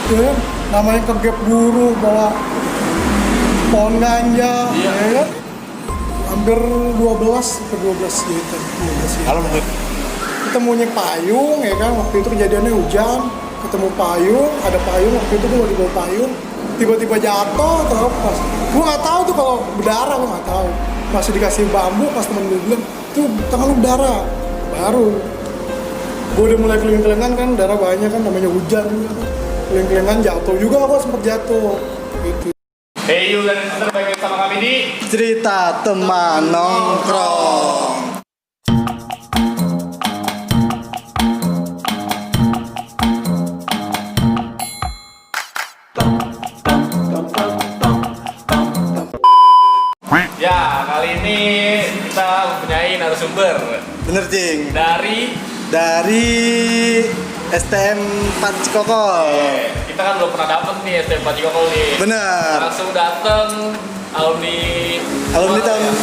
ya kan? Namanya kegap guru bawa pohon ganja, Iya. ya kan? Hampir 12 ke 12 gitu. 12 gitu. Kalau Ketemunya payung, ya kan? Waktu itu kejadiannya hujan, ketemu payung, ada payung, waktu itu gue lagi bawa payung, tiba-tiba jatuh atau apa? Gue nggak tahu tuh kalau berdarah, gue nggak tahu. Masih dikasih bambu, pas temen gue bilang, tuh tangan lu berdarah. Baru gue udah mulai keling-kelingan kan, darah banyak kan, namanya hujan. Keling-kelingan jatuh juga, gue sempet jatuh. Gitu. Hey you dan terbaik sama kami di Cerita teman nongkrong. Ya, kali ini kita mempunyai narasumber Bener Cing. dari STM 4 Cikokol. kita kan belum pernah dapet nih STM Pak Cikokol nih. Bener. Langsung dateng alumni Tahun,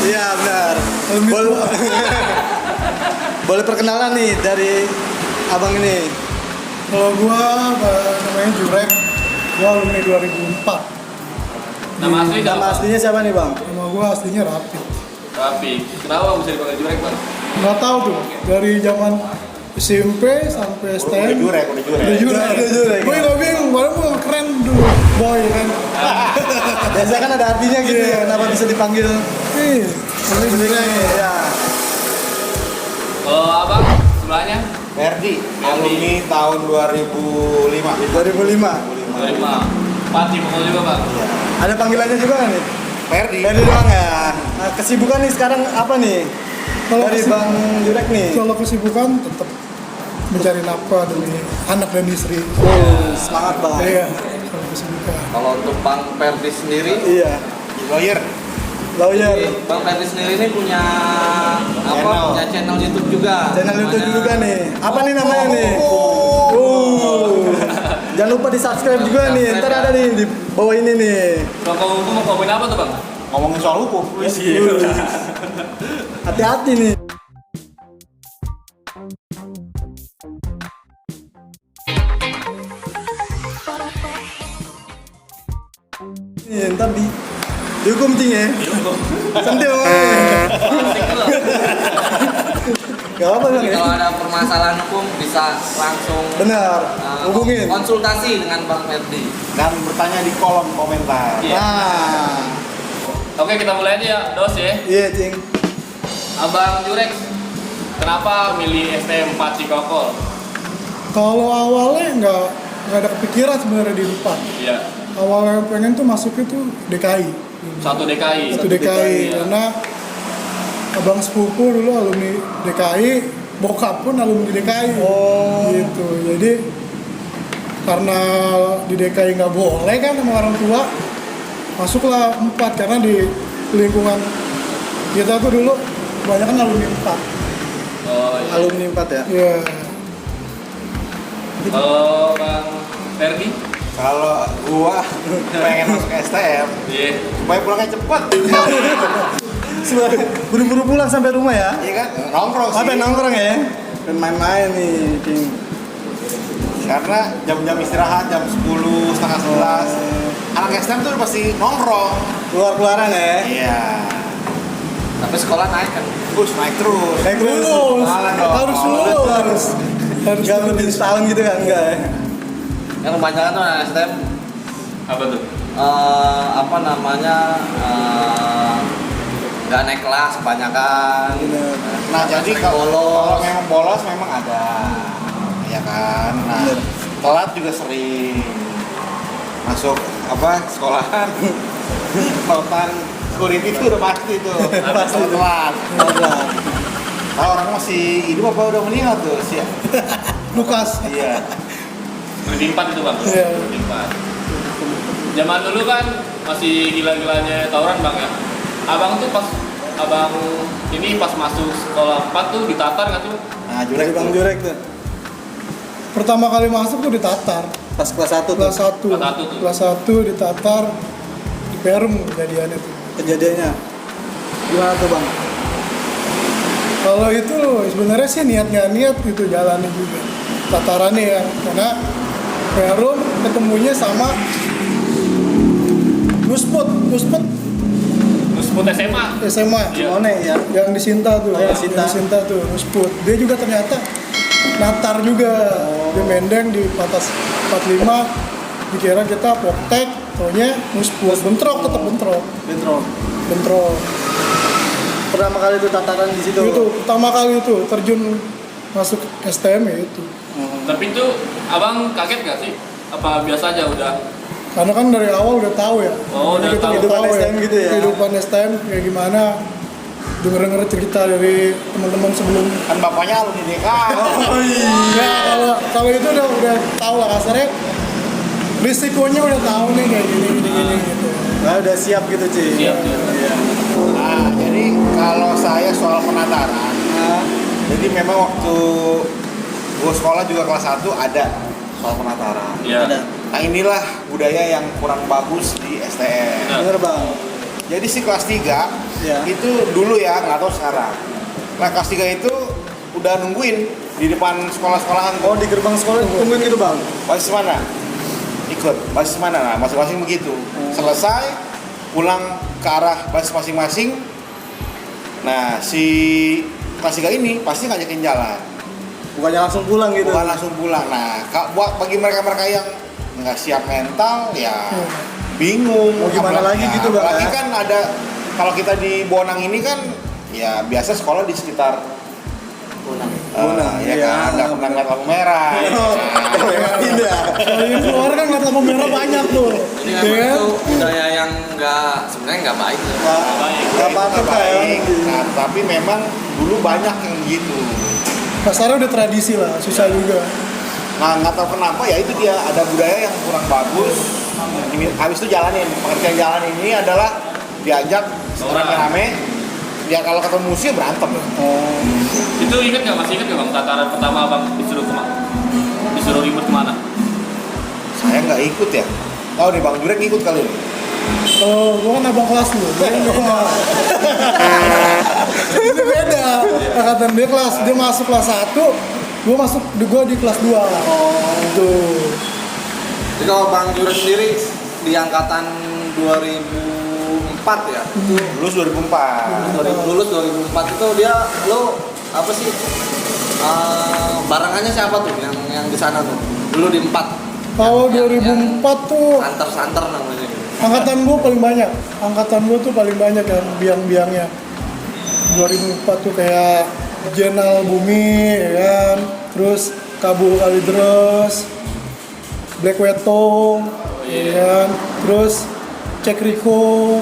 iya benar. Boleh perkenalan nih dari abang ini. Kalau gue namanya Jurek, gue alumni 2004. Nama asli Nama aslinya siapa nih bang? Nama gue aslinya Rapi. Rapi. Kenapa bisa dipanggil Jurek bang? Nggak tahu tuh, dari zaman SMP sampai STM. udah jurek. Gue nggak bingung, walaupun keren dulu, boy kan. Biasa kan ada artinya gitu ya. Kenapa bisa dipanggil? Iya, ini Jurek. Ya. Kalau abang sebelahnya Ferdi, alumni tahun 2005. 2005. 2005. Pak Cikokol juga bang. Ada panggilannya juga kan nih? Ferdi. Dari doang ya. Nah, kesibukan nih sekarang apa nih? Kalau Dari kesib- Bang Jurek nih. Kalau kesibukan tetap mencari nafkah demi anak dan istri. Semangat bang. Iya, kalau kesibukan. Kalau untuk Bang Ferdi sendiri, Iya. Lawyer. Lawyer. Bang Ferdi sendiri ini punya apa? Channel. Punya channel YouTube juga. Channel YouTube Namanya- juga nih. Apa nih namanya nih? Jangan lupa di subscribe juga nih. Ntar ada nih di bawah ini nih. Kalau kamu mau komen apa tuh bang? Ngomongin soal hukum. Hati-hati nih. Nih, ntar dihukum Cing ya. Sentil. Gak apa bang Jadi ya. kalau ada permasalahan hukum bisa langsung Benar. Hubungin. konsultasi dengan Bang Ferdi. Dan bertanya di kolom komentar. Iya. Nah, Oke kita mulai aja ya dos ya. iya Cing. Abang Jurek, kenapa milih STM 4 Cikokol? Kalau awalnya nggak ada kepikiran sebenarnya di depan. Iya. Awalnya pengen tuh masuknya tuh DKI. Satu DKI. Satu DKI, Iya. karena abang sepupu dulu alumni DKI, bokap pun alumni DKI. Oh. Gitu. Jadi karena di DKI nggak boleh kan sama orang tua, masuklah 4 karena di lingkungan kita tuh dulu banyak kan alumni 4. Oh, iya. Alumni 4 ya. Iya. Kalau Bang Ferdi? Kalau gua pengen masuk STM Iya. supaya pulangnya cepet. Buru-buru pulang sampai rumah ya. Iya kan? Nongkrong sih. Apa nongkrong ya? Dan main-main nih, Cing. Karena jam-jam istirahat jam 10, setengah 11. Anak STM tuh pasti nongkrong. Keluar-keluaran ya. Iya. Tapi sekolah naik kan. Terus naik terus. Naik terus. Lulus. Kenalan dong. Harus lulus. Harus Gak lebih setahun gitu kan? Enggak ya? Yang kebanyakan tuh anak STM Apa tuh? apa namanya nggak naik kelas kebanyakan. Nah jadi kalau memang bolos memang ada, ya kan. Nah Bener. telat juga sering masuk apa sekolahan. Lautan security itu udah pasti tuh. Pasti. Telat. Tahu orang masih hidup apa udah meninggal tuh sih? Lukas. Iya. Lebih 4 itu bang? Iya. Lebih 4. Zaman dulu kan masih gila-gilanya tawuran bang ya. Abang tuh pas abang ini pas masuk sekolah 4 tuh ditatar nggak tuh? Nah Dari jurek Bang tuh. Jurek tuh. Pertama kali masuk tuh ditatar. Pas kelas 1 tuh. Kelas 1. Kelas satu tuh. Kelas 1 ditatar di Perum kejadiannya tuh. Kejadiannya. Gimana tuh Bang? Kalau itu sebenarnya sih niat nggak niat gitu jalannya juga tatarannya ya, karena Perum ketemunya sama Nusput Nusput SMA. SMA. Iya. Mana ya? Yang di Sinta tuh, yang yang Sinta. di Sinta tuh, Nusput. Dia juga ternyata natar juga. Dia mendeng di atas 45. Dikira kita Poktek, taunya Nusput. Bentrok, tetap bentrok. Bentrok. Pertama kali itu tataran di situ. Itu pertama kali itu terjun masuk STM ya itu. Tapi itu abang kaget gak sih? Apa biasa aja udah? Karena kan dari awal udah tahu ya. Oh, udah Kita tahu. udah Kehidupan STM gitu ya? Kehidupan STM kayak gimana. Denger cerita dari teman-teman sebelum. Kan bapaknya alumni DKI. Ya kalau itu udah tahu lah kasarnya. Risikonya udah tahu nih kayak gini gitu. Nah, udah siap gitu, Ci. Siap. Nah, jadi kalau saya soal penataran, jadi memang waktu gue sekolah juga kelas 1 ada soal penataran. Iya. Ada. Nah inilah budaya yang kurang bagus di STM. Bener, Bang. Jadi si kelas 3 Ya. itu dulu ya, nggak tahu sekarang. Nah kelas 3 itu udah nungguin di depan sekolah-sekolahan. Oh, di gerbang sekolah tungguin gitu, Bang. Basis mana? Ikut. Basis mana? Nah masing-masing begitu. Selesai, pulang ke arah basis masing-masing. Nah si kelas 3 ini pasti ngajakin jalan. Bukannya langsung pulang gitu. Bukan langsung pulang. Nah, buat bagi mereka-mereka yang nggak siap mental, ya bingung. Mau gimana lagi gitu, Bang, Apalagi ya? kan ada, kalau kita di Bonang ini kan, ya biasa sekolah di sekitar Bonang, ya iya. kan, nggak pernah ngeliat lampu merah. Tidak. Kalau ini keluar kan ngeliat lampu merah banyak tuh. Ini Ya memang kan? itu budaya yang sebenarnya nggak baik ya. Baik. Nggak patut lah ya. Nah, tapi memang dulu banyak yang gitu. Kasarnya udah tradisi lah, susah juga. Nah, nggak tahu kenapa ya itu dia ada budaya yang kurang bagus. Habis itu jalanin, pengertian jalan ini adalah diajak rame-rame. Ya kalau ketemu musuh berantem. Itu masih inget nggak bang? Tataran pertama abang disuruh kemana? Disuruh ribut kemana? Saya nggak ikut ya. Tahu nih Bang Jurek ikut kali ini. Kalau gua kan abang kelas lu, dia kan beda. Ini beda. Angkatan dia masuk kelas 1, gua di kelas 2. Gitu. Jadi kalau Bang Jurek sendiri di angkatan 2004 ya, Lulus 2004. lulus 2004 itu dia lo apa sih barangannya siapa tuh yang di sana tuh dulu di 4 Kalau 2004 tuh santer namanya. angkatan gua paling banyak. Angkatan gua tuh paling banyak yang biang-biangnya. 2004 tuh kayak Jenal Bumi, ya kan? Terus Kabul Kalidres, Black Weto, ya kan? Terus Cek Riko.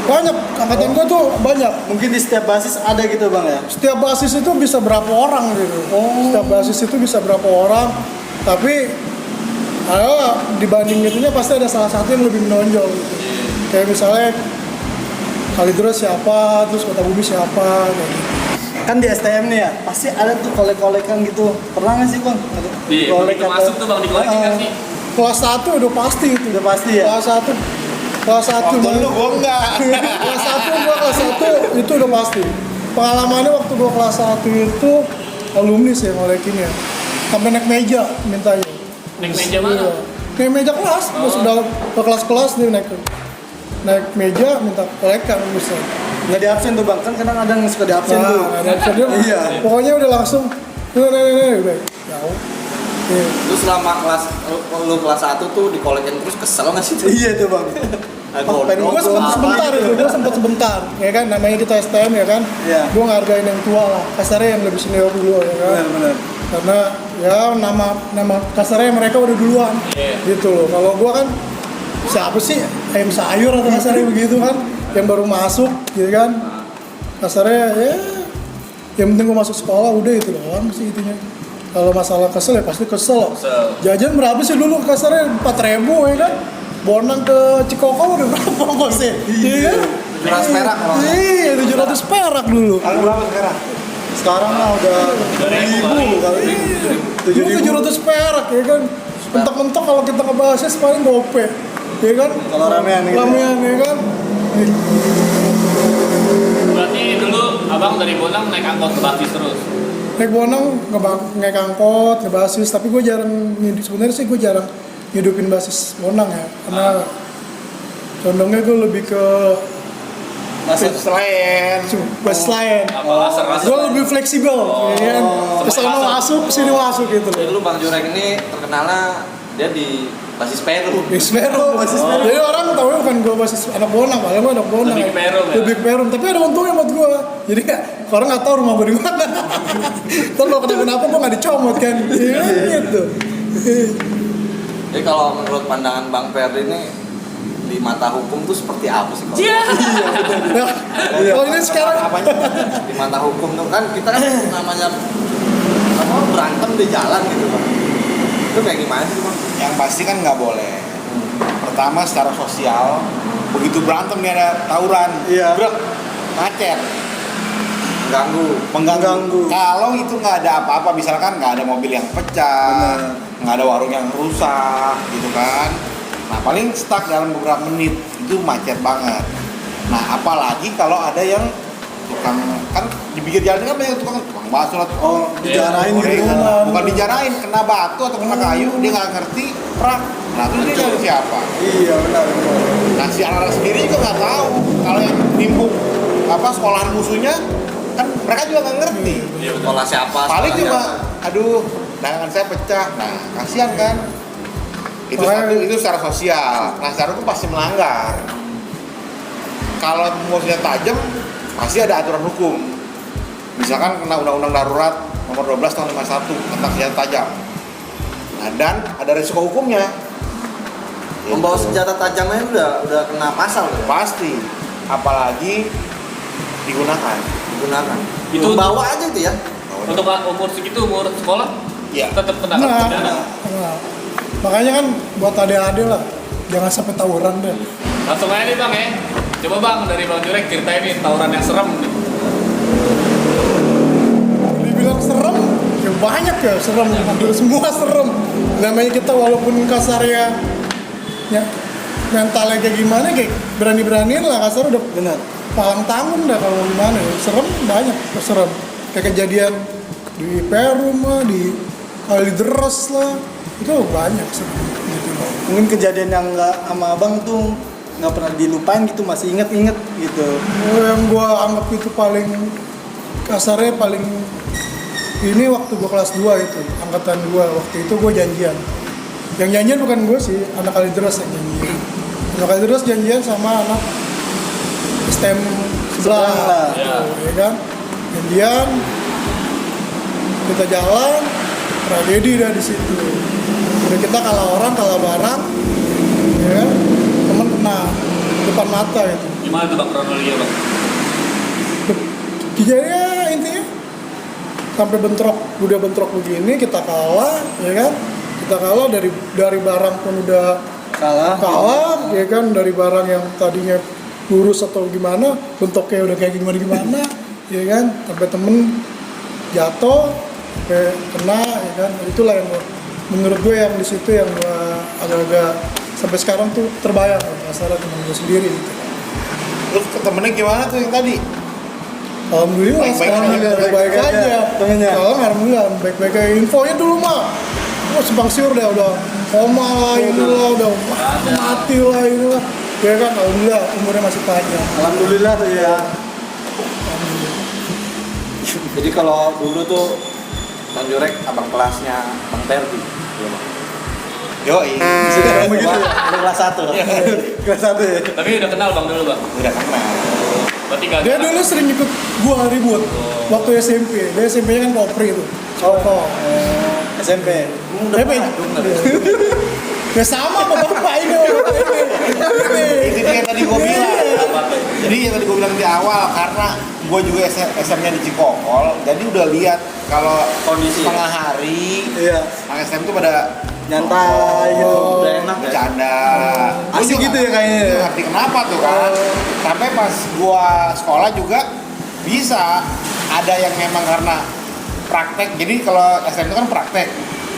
Banyak, angkatan gua tuh banyak. Mungkin di setiap basis ada gitu, Bang ya. Setiap basis itu bisa berapa orang gitu. Setiap basis itu bisa berapa orang. Tapi dibanding itunya pasti ada salah satu yang lebih menonjol gitu. Kayak misalnya Kalidres siapa, terus Kota Bumi siapa, kayak gitu. Kan di STM nih ya, pasti ada tuh kolek-kolekan gitu. Pernah nggak sih, Bang? Iya, begitu masuk tuh bang dikolekin kan sih? Kelas 1 udah pasti itu. Udah pasti ya? Kelas 1 Waktu lu gua enggak. kelas 1 itu udah pasti. Pengalamannya waktu gua kelas 1 itu alumni sih ngolekinnya. Sampai naik meja mintanya. Naik meja mana? Iya. Naik meja kelas, terus udah ke kelas-kelas dia naik meja minta kolekan bisa. Nggak di absen tuh, Bang. Kan kadang ada yang suka di absen tuh. Dia, Iya. Pokoknya udah langsung udah jauh. Iya. Terus selama lu kelas 1 tuh dikolekin terus kesel nggak sih tuh? Iya tuh, Bang. Gue sempet sebentar itu, gue sempet sebentar, ya kan, namanya kita STM ya kan, Iya. gue ngargain yang tua lah, kasarnya yang lebih senior dulu ya kan, Benar. karena ya nama kasarnya mereka udah duluan, gitu loh. Kalau gue kan siapa sih ayam sayur atau kasarnya begitu kan, yang baru masuk, gitu kan, kasarnya ya, yang penting gue masuk sekolah udah itu doang sih intinya. Kalau masalah kesel ya pasti kesel. Jajan berapa sih dulu kasarnya 4.000 ya kan? Bonang ke Cikokol udah berapa kosnya? Iya kan? 700 perak kalau nggak salah. Iya, 700 perak dulu. Lalu berapa sekarang? Sekarang mah udah 7.000 kali. 700 perak ya kan? Mentok-mentok kalau kita ngebahasnya paling gope. Ya kan? Kalau ramean gitu. Ramean ya kan? Berarti dulu abang dari Bonang naik angkot ke Batis terus? naik bonang naik angkot, ngebasis, tapi gue jarang sebenarnya sih gue jarang ngidupin basis bonang ya, karena condongnya gue lebih ke Selain basis lain. Apa laser Gue lebih fleksibel, ya kan? Kesana masuk, kesini masuk gitu. Jadi lu Bang Jurek ini terkenalnya dia di basis Peru. Basis Perum. Jadi orang tahu bukan gue basis anak bonang, padahal gue anak bonang. Lebih ke Perum ya? Lebih ke Perum, tapi ada untungnya buat gue. Jadi orang nggak tahu rumah gue di mana. Terus kalau kenapa gue nggak dicomot kan? Iya gitu. Jadi kalau menurut pandangan Bang Ferdi ini di mata hukum tuh seperti apa sih? Nah, kalau ini sekarang apanya? Di mata hukum tuh kan kita kan namanya apa berantem di jalan gitu Bang. Itu kayak gimana sih Bang? Yang pasti kan nggak boleh. Pertama secara sosial, begitu berantem nih ada tawuran, Iya. brek, macet, Mengganggu. Kalau itu nggak ada apa-apa, misalkan nggak ada mobil yang pecah, nggak ada warung yang rusak, gitu kan. Nah paling stuck dalam beberapa menit itu macet banget. Nah apalagi kalau ada yang tukang, kan di pinggir jalan kan banyak tukang bakso lah. Oh, dijarain gitu. Bukan dijarain, kena batu atau kena kayu, dia nggak ngerti, prak. Nah itu dia dari siapa? Iya benar. Nah si anak-anak sendiri juga nggak tahu kalau yang nimbuk apa sekolahan musuhnya, kan mereka juga nggak ngerti. Sekolah siapa? Paling sekolah cuma, siapa. aduh, dagangan saya pecah. Nah kasihan kan? Itu satu, itu secara sosial. Nah secara hukum pasti melanggar. Kalau musuhnya tajam, pasti ada aturan hukum. Misalkan kena undang-undang darurat nomor 12 tahun 51 tentang senjata tajam. Nah dan ada risiko hukumnya. Membawa senjata tajamnya udah kena pasal kan? Pasti, apalagi digunakan. Itu Bawa aja itu ya. untuk umur segitu, umur sekolah, Iya. tetap kena Nah, pidana. makanya kan buat adik-adik lah, jangan sampai tawuran deh. Langsung aja nih Bang ya. Coba Bang dari Bang Jurek ceritain nih tawuran yang serem nih. Dibilang serem, ya banyak ya serem, hampir semua serem. Namanya kita walaupun kasarnya, ya, mentalnya kayak gimana, kayak berani-beraniin lah kasar udah Benar. palang tanggung dah kalau gimana ya. Serem banyak, serem. Kayak kejadian di Perum lah, di Kalideres lah, itu banyak serem gitu loh. Mungkin kejadian yang nggak sama abang tuh nggak pernah dilupain gitu, masih inget-inget gitu. Yang gua anggap itu paling kasarnya paling ini waktu gua kelas 2 itu, angkatan gua waktu itu gua janjian. Yang janjian bukan gua sih, anak Kalideres yang janjian. Anak Kalideres janjian sama anak STM sebelah, Sebelah, ya. ya kan? Janjian, kita jalan, tragedi dah di situ. Udah kita kalah orang, kalah barang, ya kan? Temen kena depan mata itu. Gimana tuh Bang kronologinya Bang? Kejadiannya intinya sampai bentrok, udah bentrok begini kita kalah, ya kan? Kita kalah dari barang pun udah kalah, ya kan? Dari barang yang tadinya lurus atau gimana, bentuknya udah kayak gimana, ya kan? Sampai temen jatuh, sampai kena, ya kan? Itulah yang menurut gue yang di situ yang gue agak-agak sampai sekarang tuh terbayang masalah temen gue sendiri gitu. Terus temennya gimana tuh yang tadi? Alhamdulillah Baik-baik sekarang aja. baik-baik aja. Temennya. Oh, alhamdulillah baik-baik aja. Infonya dulu mah, simpang siur dah udah koma lah inilah, udah mati lah inilah. Ya kan, alhamdulillah umurnya masih panjang. Alhamdulillah tuh ya. Jadi kalau dulu tuh Bang Jurek abang kelasnya Bang Ferdi. Yoi. Sekarang begitu ya, udah kelas 1. Kelas 1 ya. Tapi udah kenal Bang dulu Bang. Udah kenal. Berarti gak Dia dulu sering ikut gua ribut waktu SMP. Dia SMP-nya kan kopri itu. Coko. SMP. SMP. Ya sama sama bapak ini. Itu dia yang tadi gue bilang. Jadi yang tadi gue bilang di awal, karena gue juga SM-nya di Cikokol, jadi udah lihat kalau Kondisi. tengah hari Iya. anak SM tuh pada Nyantai gitu. Udah enak ya. bercanda. Asik gitu ya kayaknya ya? Gak ngerti kenapa tuh kan. Sampai pas gua sekolah juga bisa ada yang memang karena praktek. Jadi kalau SM itu kan praktek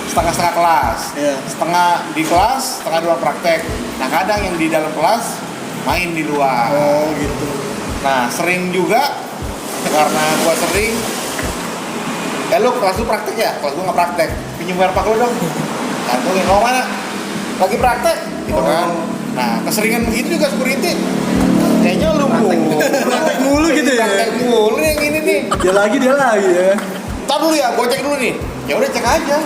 setengah-setengah kelas, Iya. setengah di kelas, setengah di luar praktek. Nah kadang yang di dalam kelas main di luar. Oh gitu. Nah sering juga karena gua sering lu kelas lu praktek ya? Kelas gua nggak praktek. Pinjem werpak lu dong. Kantongin, mau mana? Lagi praktek, gitu kan. Nah, keseringan begitu juga security. Kayaknya lu Praktek mulu gitu ya. praktek mulu yang ini nih. Dia lagi ya. Ntar dulu ya, gue cek dulu nih. Ya udah cek aja.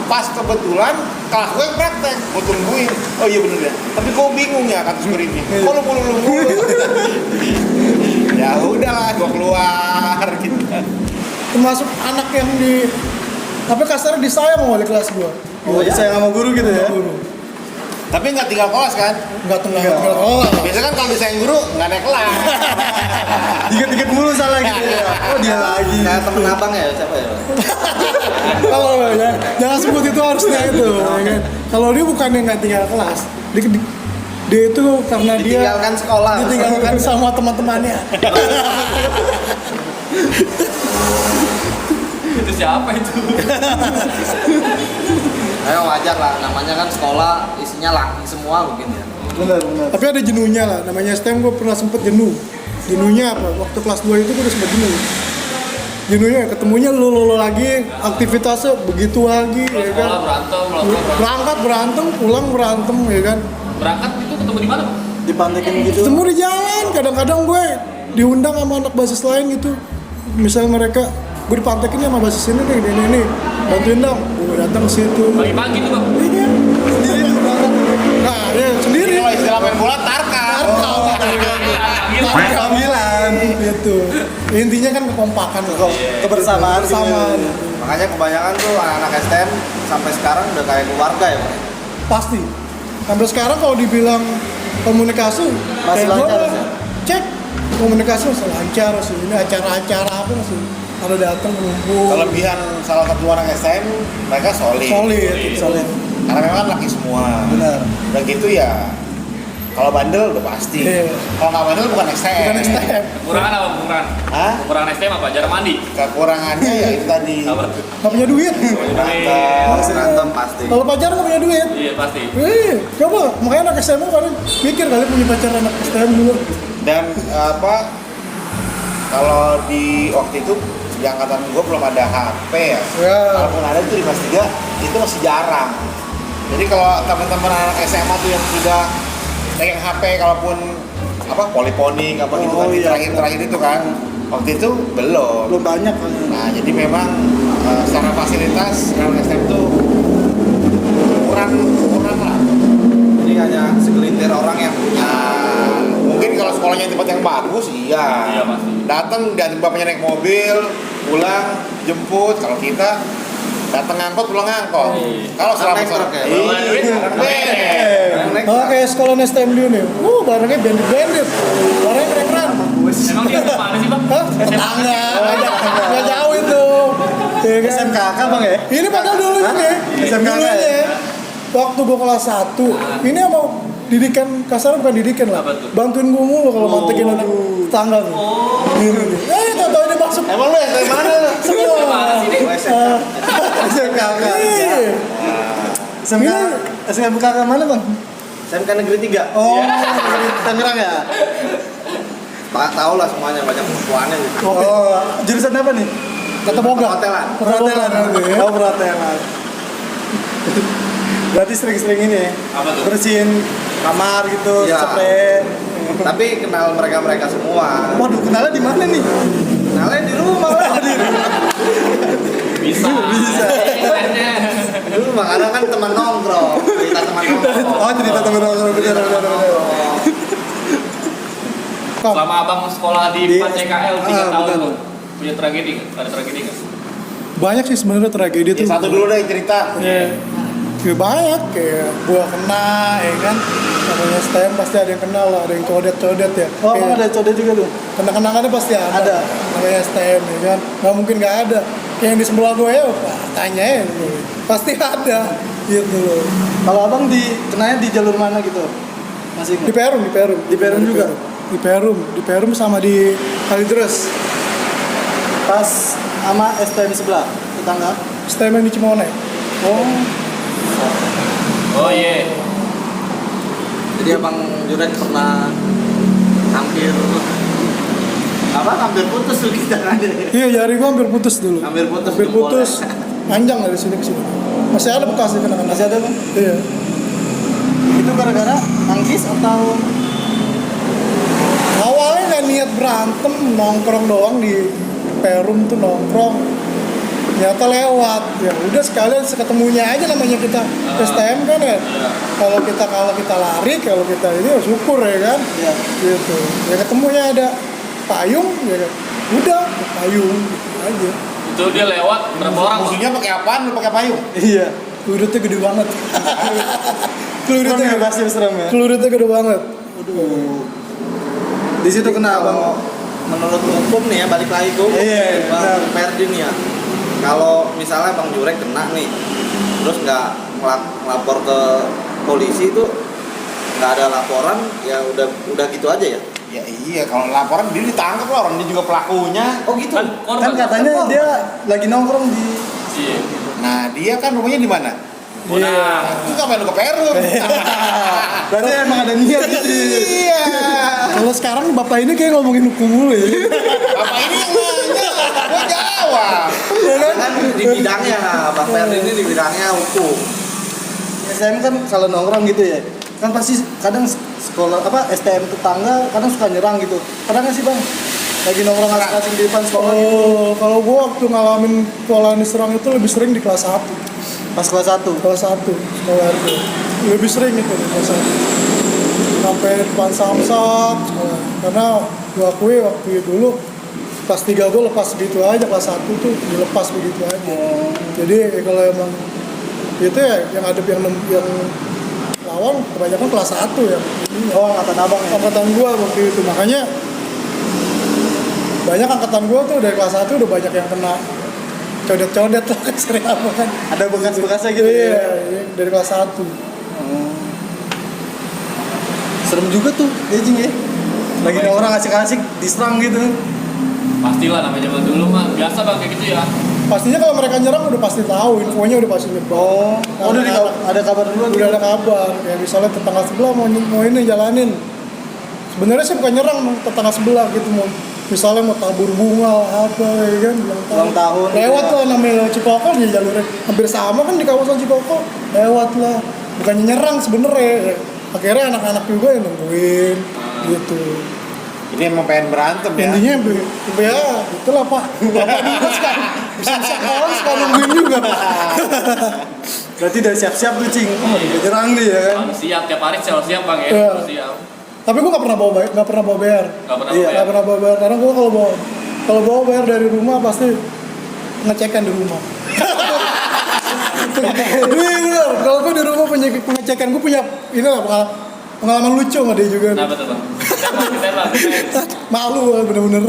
Pas kebetulan kelas gue yang praktek, gue tungguin. Oh iya bener ya. Tapi gue bingung ya kata security. Kok lu mulu. Ya udahlah, gue keluar gitu. Termasuk anak yang tapi kasarnya disayang sama wali kelas gua. Oh, saya sama guru gitu ya. Guru. Tapi nggak tinggal kelas kan? Nggak tinggal kelas. Biasanya kan kalau disayang guru nggak naik kelas. Dikit-dikit mulu salah gitu ya. Oh, dia lagi. Kayak temen abang ya, siapa ya? Kalau ya, jangan sebut itu harusnya itu. Ya kan? Kalau dia bukan yang nggak tinggal kelas, dia itu karena dia Ditinggalkan sekolah. ditinggalkan sama teman-temannya. Itu siapa itu? Ayo wajar lah, namanya kan sekolah isinya laki semua mungkin ya. Benar. Tapi ada jenuhnya lah, namanya STM gue pernah sempet jenuh. Jenuhnya apa? Waktu kelas 2 itu gue udah sempet jenuh. Jenuhnya ketemunya lo lagi, aktivitasnya begitu lagi, ya kan? Sekolah berantem. Berangkat berantem, pulang berantem, ya kan? Berangkat itu ketemu di mana, Bang? Dipantekin gitu. Ketemu di jalan, kadang-kadang gue diundang sama anak basis lain gitu. Misalnya mereka, gue dipantekin sama basis ini nih, bantuin dong. Gue datang ke situ. Pagi-pagi tuh, Bang. Iya, sendiri tuh berangkat. Nah, ya sendiri. Kalau istilah main bola tarkam. Panggilan. Gitu. Intinya kan kekompakan lah. Kebersamaan. Kebersamaan. Makanya kebanyakan tuh anak-anak STM sampai sekarang udah kayak keluarga ya, Pak. Pasti. Sampai sekarang kalau dibilang komunikasi, Masih kayak lancar, gua, sih. cek komunikasi masih lancar sih. Ini acara-acara apa masih ada datang ngumpul. Kelebihan salah satu anak SM, mereka solid. Solid. Karena memang laki semua. Benar. Dan gitu ya, kalau bandel udah pasti. Iya. Kalau nggak bandel bukan STM. Bukan STM. Kekurangan apa kekurangan? Hah? Kekurangan STM apa? Jarang mandi. Kekurangannya ya itu tadi. Apa tuh? Nggak punya duit. Berantem. Berantem pasti. Kalau pacaran nggak punya duit. Iya pasti. Coba, makanya anak SMA kadang mikir kali punya pacar anak STM dulu. Dan kalau di waktu itu di angkatan gue belum ada HP ya. Ya. Kalaupun ada itu di kelas 3 itu masih jarang. Jadi kalau teman-teman anak SMA tuh yang sudah pegang HP, kalaupun poliponik apa gitu Oh, kan, iya. terakhir itu kan, waktu itu belum. Belum banyak kan. Nah jadi memang secara fasilitas anak SM tuh kurang lah. Ini hanya segelintir orang yang punya. Nah, mungkin kalau sekolahnya di tempat yang bagus, Iya, pasti. datang dan bapaknya naik mobil, pulang, jemput. Kalau kita datang ngangkot, pulang ngangkot. Iya. Kalau selama Naik truk ya? Iya. Bawa duit? Iya. Oh, kayak sekolah STM dulu nih. Barangnya bandit. Barangnya keren-keren. Emang dia mana sih, Bang? Hah? Tetangga. Nggak jauh itu. Ya kan? SMKK Bang ya? Ini padahal dulunya nih. SMK Dulunya. ya? Waktu gua kelas 1, ini sama didikan kasar bukan didikan lah. Apa tuh? Bantuin gua mulu kalau mantekin anak tetangga tuh. Tau-tau dia masuk. Emang lu dari mana? Semua. Mana sih ini? SMKK. Iya. SMKK mana Bang? SMK Negeri 3. Oh, Tangerang ya? Pak tahu lah semuanya, banyak perempuannya gitu. Oh, jurusan apa nih? Kata boga. Hotelan. Perhotelan. ya. Oh, perhotelan. Berarti sering-sering ini ya? Apa tuh? Bersihin kamar gitu, Iya. spray. Tapi kenal mereka semua. Waduh, kenalnya di mana nih? Kenalnya di rumah. Bisa. Internetnya. Di rumah karena kan teman nongkrong. Cerita teman nongkrong. Oh, cerita temen-temen bener. Selama abang sekolah di Di- 4 CKL 3 tahun betul. tuh, punya tragedi nggak? Ada tragedi nggak? Banyak sih sebenarnya tragedi Ya, tuh. satu dulu deh cerita. Ya banyak, kayak gua kena, ya kan. Namanya STM pasti ada yang kenal lah, ada yang codet-codet ya. Oh, Bang ada code juga tuh? Kenang-kenangannya pasti ada. Ada. Namanya STM ya kan. Nggak mungkin nggak ada. Kayak yang di sebelah gue ya, tanyain. Pasti ada. Gitu loh. Kalau abang kenanya di jalur mana gitu? Masih Di Perum. Di Perum juga? Di Perum sama di Kalideres. Pas sama STM sebelah, tetangga. STM yang di Cimone. Oh, Oh iya. Jadi abang Juret pernah hampir apa hampir putus tuh kita aja. Iya, jari gua hampir putus dulu. Hampir putus Hampir jempolnya. putus. Panjang dari sini ke sini. Masih ada bekas di kenangan. Masih ada bang? Iya. Itu gara-gara nangkis atau Awalnya nggak niat berantem, nongkrong doang di Perum tuh nongkrong. Ternyata lewat. Ya udah sekalian seketemunya aja namanya kita STM kan ya. Kalau kita lari, kalau kita ini ya syukur ya kan. ya? Gitu. Ya ketemunya ada payung ya kan. Udah payung gitu aja. Itu dia lewat berapa orang? Musuhnya pakai apaan? Lu pakai payung? Iya. Kelurutnya gede banget. Serem Kelurutnya ya pasti serem ya. Kelurutnya gede banget. Di situ kena bang. Kalau menurut hukum nih ya, balik lagi ke hukum. Iya, Bang benar. Ferdi nih ya. Kalau misalnya Bang Jurek kena nih, terus nggak lapor ke polisi itu, nggak ada laporan, ya udah gitu aja ya. Ya iya, kalau laporan dia ditangkap lah, orang dia juga pelakunya. Oh gitu. Kan katanya dia lagi nongkrong di Iya. Nah, dia kan rumahnya di mana? Nah, Itu ngapain lu ke Perum? berarti emang ada niat gitu. Iya. Kalau sekarang bapak ini kayak ngomongin hukum mulu ya. Apa ini yang nanya? Gua jawab. Kan di bidangnya, Bang Ferdi ini di bidangnya hukum. STM kan kalau nongkrong gitu ya. Kan pasti kadang sekolah apa STM tetangga kadang suka nyerang gitu. Kadang nggak sih bang? Lagi nongkrong asing-asing di depan sekolah. Kalau gua waktu ngalamin pola diserang itu lebih sering di kelas 1. Pas kelas 1. Kelas 1 sekolah RT. Lebih sering itu di kelas 1. Sampai depan samsat sekolah. Karena gua akui waktu dulu kelas 3 gua lepas begitu aja, kelas 1 tuh dilepas begitu aja. Jadi kalau emang itu ya yang ada yang lawan kebanyakan kelas 1 ya. Oh angkatan abang ya. Angkatan gua waktu itu, makanya banyak angkatan gua tuh dari kelas 1 udah banyak yang kena codet-codet lah kan sering apa kan. Ada bekas-bekasnya gitu Iya, ya. iya, dari kelas 1. Serem juga tuh, ya Jing ya. Lagi nongkrong asik-asik diserang gitu. pastilah namanya zaman dulu mah biasa bang kayak gitu ya. Pastinya kalau mereka nyerang udah pasti tahu, infonya udah pasti nyebar. Udah ada kabar duluan. Udah ada kabar, kayak misalnya tetangga sebelah mau ini jalanin. Sebenarnya sih bukan nyerang tetangga sebelah gitu, mau misalnya mau tabur bunga apa ya kan Ulang tahun. lewat lah namanya lewat Cikokol ya jalurnya hampir sama kan di kawasan Cikokol, lewat lah bukannya nyerang sebenarnya. Akhirnya anak-anak juga yang nungguin gitu. Ini emang pengen berantem ya. Intinya ya itulah pak, bapak juga sekarang bisa sekolah sekarang nungguin juga. Berarti udah siap-siap tuh Cing. Udah nyerang nih ya kan. Harus siap tiap hari selalu siap bang ya. Iya. Harus siap. Tapi gue nggak pernah bawa BR, Gak pernah Iya, bayar. nggak pernah bawa BR karena gue kalau bawa BR dari rumah pasti ngecekan di rumah. Iya, kalau gue di rumah punya pengecekan, gue punya ini lah pengalaman lucu sama dia juga. Kenapa tuh bang? Kita bang. Malu bener-bener.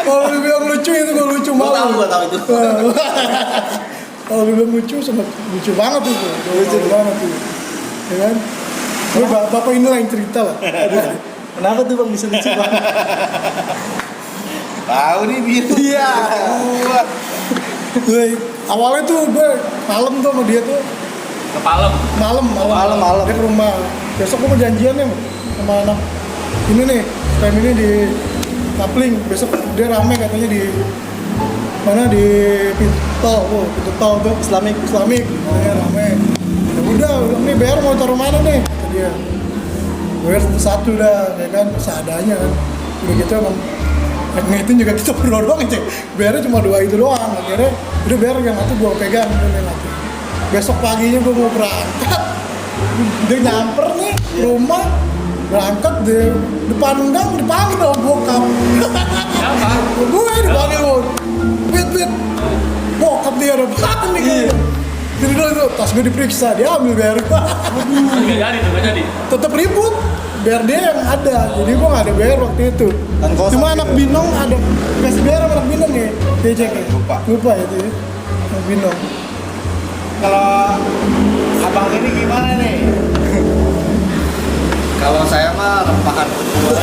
Kalau dibilang lucu itu gue lucu malu. Gua tahu itu. Kalau dibilang lucu sama lucu banget itu. Lucu banget itu. Ya kan? Gue bapak inilah yang cerita lah. Kenapa tuh bang bisa lucu bang? Tahu nih dia. Iya. Awalnya tuh gue malam tuh sama dia tuh Ke Palem. malam dia ke rumah. Besok gue mau janjian nih sama anak ini nih, time ini di Kapling. Besok dia rame katanya di mana di pintu tol tuh Islamik katanya rame. Ya udah nih BR mau taruh mana nih kata dia. BR satu dah ya kan seadanya kan. Udah gitu emang ngitung juga kita berdua doang aja. BR-nya cuma 2 itu doang. Akhirnya udah BR yang satu gue pegang udah yang satu. Besok paginya gue mau berangkat. Dia nyamper nih rumah berangkat di depan gang dipanggil sama bokap. Siapa? Gue dipanggil lo. Wait. Bokap dia ada apaan nih kayaknya. Jadi dulu tuh tas gue diperiksa, dia ambil BR. Gak jadi. Tetep ribut. BR dia yang ada, jadi gue gak ada BR waktu itu. Dan kosong Cuma gitu. anak Binong ada, kasih BR sama anak Binong ya, dia cek ya. Lupa itu ya, anak Binong. Kalau abang ini gimana nih? Kalau saya mah rempahan berdua.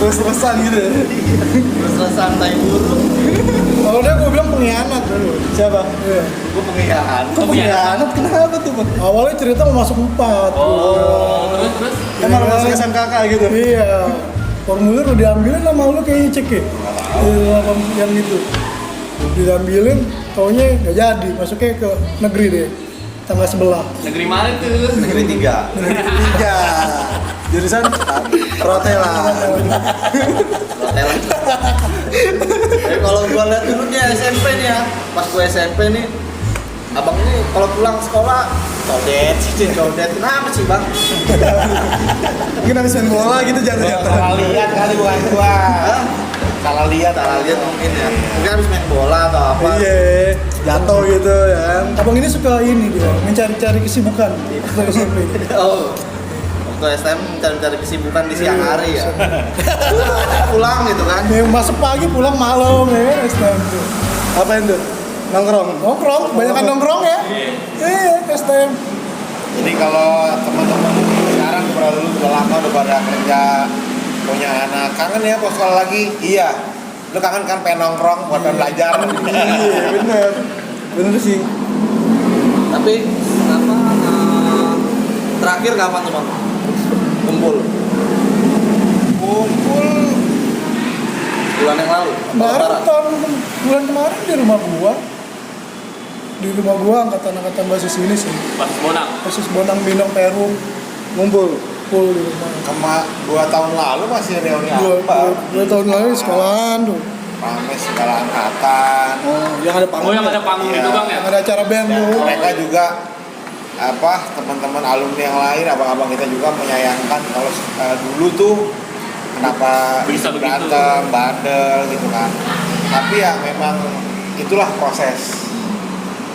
Terus-terusan gitu ya. Terus terusan tai burung. Kalau dia gue bilang pengkhianat dulu. Siapa? Iya. Gue pengkhianat. Kok pengkhianat? Kenapa tuh bang? Awalnya cerita mau masuk 4. Oh, terus Kan malah masuk SMKK gitu. Iya. Formulir udah diambilin sama lu kayaknya cek ya. Iya, yang itu. Diambilin, taunya nggak jadi. Masuknya ke negeri deh. Tangga sebelah. negeri mana tuh? Negeri 3. Tiga. Jurusan perhotelan. Hotel. Tapi kalau gua lihat dulu nih SMP nih ya, pas gua SMP nih, abang ini kalau pulang sekolah codet, kenapa sih bang? Mungkin habis main bola gitu jatuh-jatuh. Salah lihat kali bukan gua. Hah? Salah lihat, Salah lihat mungkin ya, mungkin habis main bola atau apa? Iya, jatuh gitu ya kan. Abang ini suka ini dia, mencari-cari kesibukan dari SMP. Oh, waktu STM mencari kesibukan di siang hari ya. Pulang gitu kan? Yang masuk pagi pulang malam ya kan STM tuh. Apa itu? Nongkrong. Nongkrong, kebanyakan nongkrong ya. Iya, STM. Jadi kalau teman-teman sekarang udah dulu udah lama udah pada kerja punya anak kangen ya pas sekolah lagi. Iya. Lu kangen kan pengen nongkrong buat belajar. Iya, bener. Bener sih. Tapi apa? Terakhir kapan tuh bang? Kumpul Kumpul bulan yang lalu. Kemarin bulan kemarin di rumah gua. Di rumah gua angkatan basis ini sih. Pas Bonang. Basis Bonang Bintang Perum Ngumpul. full di rumah. 2 tahun lalu masih reuni Dua apa? tahun lalu di sekolahan tuh. Rame segala angkatan. Oh, yang ada panggung. Oh, yang ada panggung Iya. itu bang ya? Ada acara band Dan tuh. mereka juga teman-teman alumni yang lain, abang-abang kita juga menyayangkan kalau dulu tuh kenapa Bisa begitu. berantem, bandel gitu kan. Tapi ya memang itulah proses.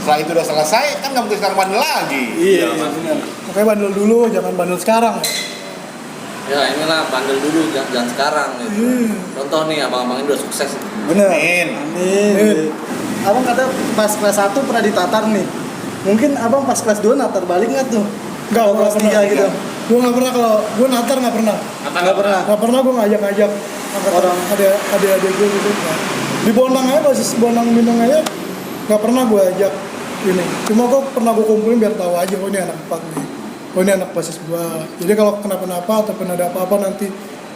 Setelah itu udah selesai kan nggak mungkin sekarang bandel lagi. Iya, Mas. bener. Makanya bandel dulu, jangan bandel sekarang ya. Ya inilah bandel dulu jangan sekarang gitu. Contoh nih abang-abang ini udah sukses. Bener. Amin. Amin. Abang kata pas kelas 1 pernah ditatar nih. Mungkin abang pas kelas 2 natar balik nggak tuh? Enggak, Kalau gua kelas nggak pernah 3 gitu. Gue nggak pernah, kalau gue natar nggak pernah. Nggak pernah. Nggak pernah gue ngajak-ngajak Orang. ada adik-adik gue gitu. Nah, di Bonang aja, basis Bonang Bintang aja nggak pernah gue ajak ini. Cuma gue pernah gue kumpulin biar tahu aja, oh ini anak 4 nih. Oh ini anak basis gue. Jadi kalau kenapa-napa ataupun ada apa-apa nanti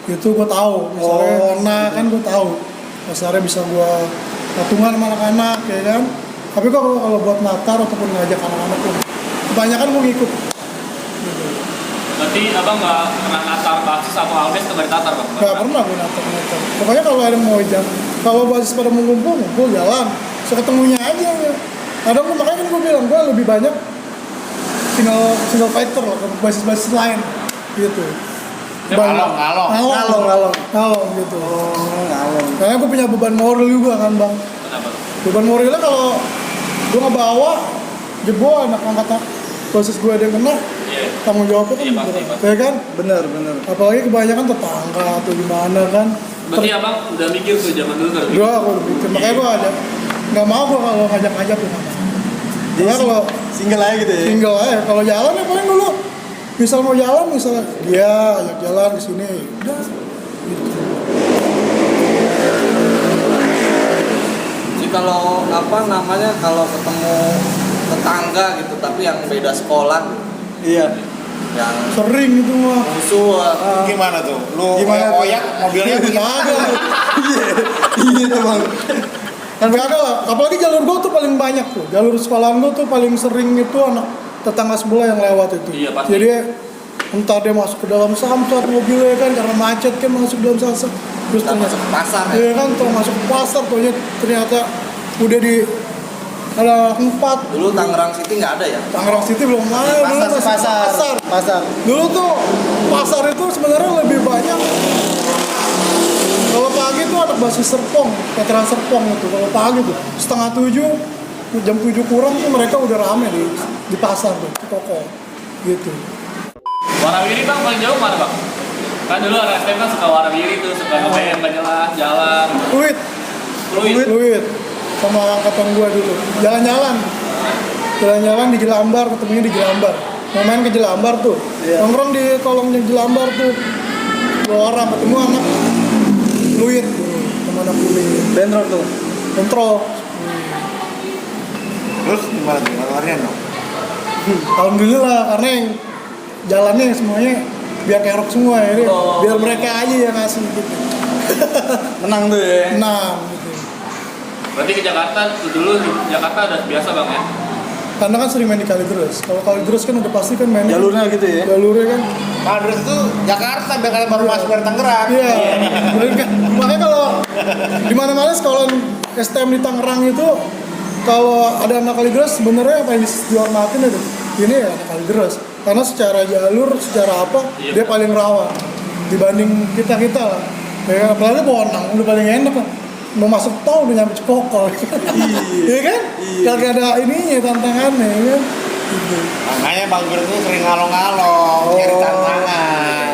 itu gue tahu. Misalnya kena kan gue tahu. Misalnya bisa gue patungan sama anak-anak ya kan. Tapi kalau buat natar ataupun ngajak anak-anak pun kebanyakan gue ngikut. Berarti abang nggak pernah natar basis atau almes ke tatar bang? Gak pernah gue natar. Pokoknya kalau ada mau kalau basis pada mau ngumpul jalan. Seketemunya aja. Kadang gue makanya kan gue bilang gue lebih banyak single fighter lah ke basis lain gitu. Ya, Ngalong gitu. Oh, ngalong. Karena gue punya beban moral juga kan bang. Kenapa? Beban moralnya kalau gue ngebawa jebol anak angkatan basis gue ada yang kena, Iya. tanggung jawabnya kan Iya, pasti, berat. pasti. Ya kan? Bener, bener. Apalagi kebanyakan tetangga atau gimana kan. Berarti abang udah mikir tuh zaman dulu kan? Gue aku pikir, makanya gue ada nggak mau gue kalau ngajak-ngajak tuh. Jadi Karena kalau single aja gitu ya. tinggal aja, kalau jalan ya paling dulu misal mau jalan, misalnya dia ajak jalan ke sini, udah gitu. Jadi kalau apa namanya kalau ketemu tetangga gitu tapi yang beda sekolah Iya. yang Sering itu mah. musuh Gimana tuh? Lu Gimana tuh? oyak mobilnya punya Ada, Iya tuh bang. kan gak ada lah. Apalagi jalur gue tuh paling banyak tuh. Jalur sekolahan gue tuh paling sering itu anak tetangga sebelah yang lewat itu. Iya, pasti. Jadi entah dia masuk ke dalam samsat mobilnya kan karena macet kan masuk dalam samsat. Terus kita masuk ke pasar ya. iya kan tuh masuk ke pasar tuh ternyata udah di ada 4. Dulu Tangerang City nggak ada ya. Tangerang City belum ada. Dulu masih Pasar. Dulu tuh pasar itu sebenarnya lebih banyak. Kalau pagi tuh ada basis Serpong, veteran Serpong itu. Kalau pagi tuh 6:30, jam 7 kurang tuh mereka udah rame di pasar tuh, di toko gitu. Warawiri bang paling jauh mana bang? Kan dulu anak STM kan suka warawiri tuh, suka ngebayang jalan. Fluid sama angkatan gua dulu. Jalan-jalan di Jelambar, ketemunya di Jelambar. Mau main ke Jelambar tuh. Iya. Nongkrong di kolongnya Jelambar tuh. 2 orang ketemu anak Fluid dulu, sama anak Fluid. Bentrok tuh. bentrok. Terus gimana larian dong? Alhamdulillah karena yang jalannya semuanya biar kerok semua ya, biar mereka aja yang ngasih gitu. Menang tuh ya. Nah, gitu. Berarti ke Jakarta dulu di Jakarta udah biasa bang ya? Karena kan sering main di Kalideres. Kalau Kalideres kan udah pasti kan main Jalurnya gitu ya. jalurnya kan. Padres itu Jakarta, biar kalian baru masuk dari Tangerang. Iya. Bener kan? Makanya kalau di mana-mana sekolah STM di Tangerang itu kalau ada anak Kalideres sebenarnya apa yang dihormatin itu ini ya anak Kalideres. Karena secara jalur, secara apa dia paling rawan dibanding kita lah. Ya, apalagi Bonang udah paling enak lah. Mau masuk tol udah nyampe Cepokol. Iya kan? Kagak ada ininya tantangannya ya kan. Gitu. Makanya Bang Gur itu sering ngalong-ngalong, nyari tantangan.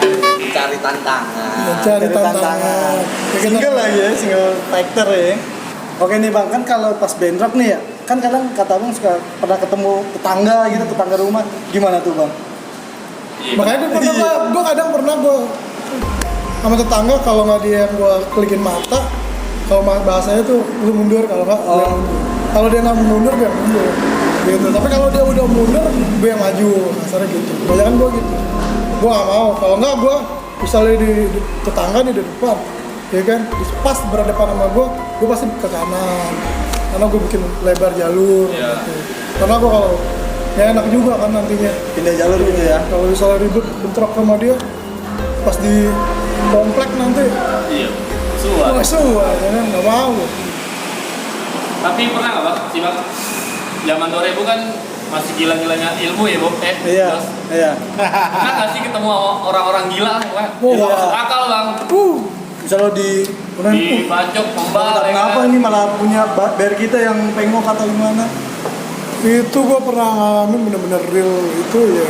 Cari tantangan. Ya, cari tantangan. Ya, kita- Single lagi ya, single factor ya. Oke nih bang, kan kalau pas bentrok nih ya, kan kadang kata abang suka pernah ketemu tetangga gitu, tetangga rumah, gimana tuh bang? Iya. Makanya gue kadang pernah sama tetangga kalau nggak dia yang gue kelikin mata, kalau bahasanya tuh lu mundur, kalau nggak gue yang mundur. Kalau dia nggak mundur gue yang mundur gitu. Tapi kalau dia udah mundur gue yang maju, kasarnya gitu. Kebanyakan gue gitu. Gue nggak mau. Kalau nggak gue misalnya di tetangga nih di depan, ya kan, pas berhadapan sama gue pasti ke kanan. Karena gue bikin lebar jalur. Iya. Gitu. Karena gue kalau ya enak juga kan nantinya. Pindah jalur gitu ya. Kalau misalnya ribut bentrok sama dia, pas di komplek nanti Iya. Suara. semua ya kan nggak mau. Tapi pernah nggak bang? Si bang zaman 2000 kan masih gila-gilanya ilmu ya Bob? Iya, Terus, iya. pernah nggak sih ketemu orang-orang gila? Bang? Oh, Wah, iya. akal bang. Misalnya di Dibacok, membal, ya kenapa kan? ini malah punya bayar kita yang pengok atau gimana? Itu gue pernah ngalamin bener-bener real itu ya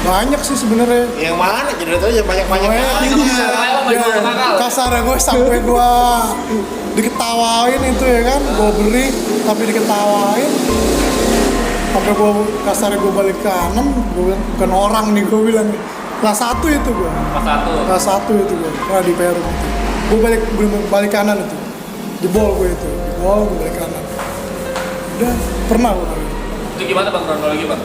banyak sih sebenarnya. Yang mana? Jadi itu aja banyak-banyak. Iya. Ya, kasarnya gue sampai gue diketawain itu ya kan, gue beli tapi diketawain. Sampai gue kasarnya gue balik kanan, gue bilang bukan orang nih gue bilang. Kelas 1 itu gue. Pas satu. Kelas 1 itu gue, pernah di Peru itu. Gue balik kanan itu. Jebol gue itu. Jebol gue balik kanan. Udah, pernah gue. Itu gimana bang kronologi bang?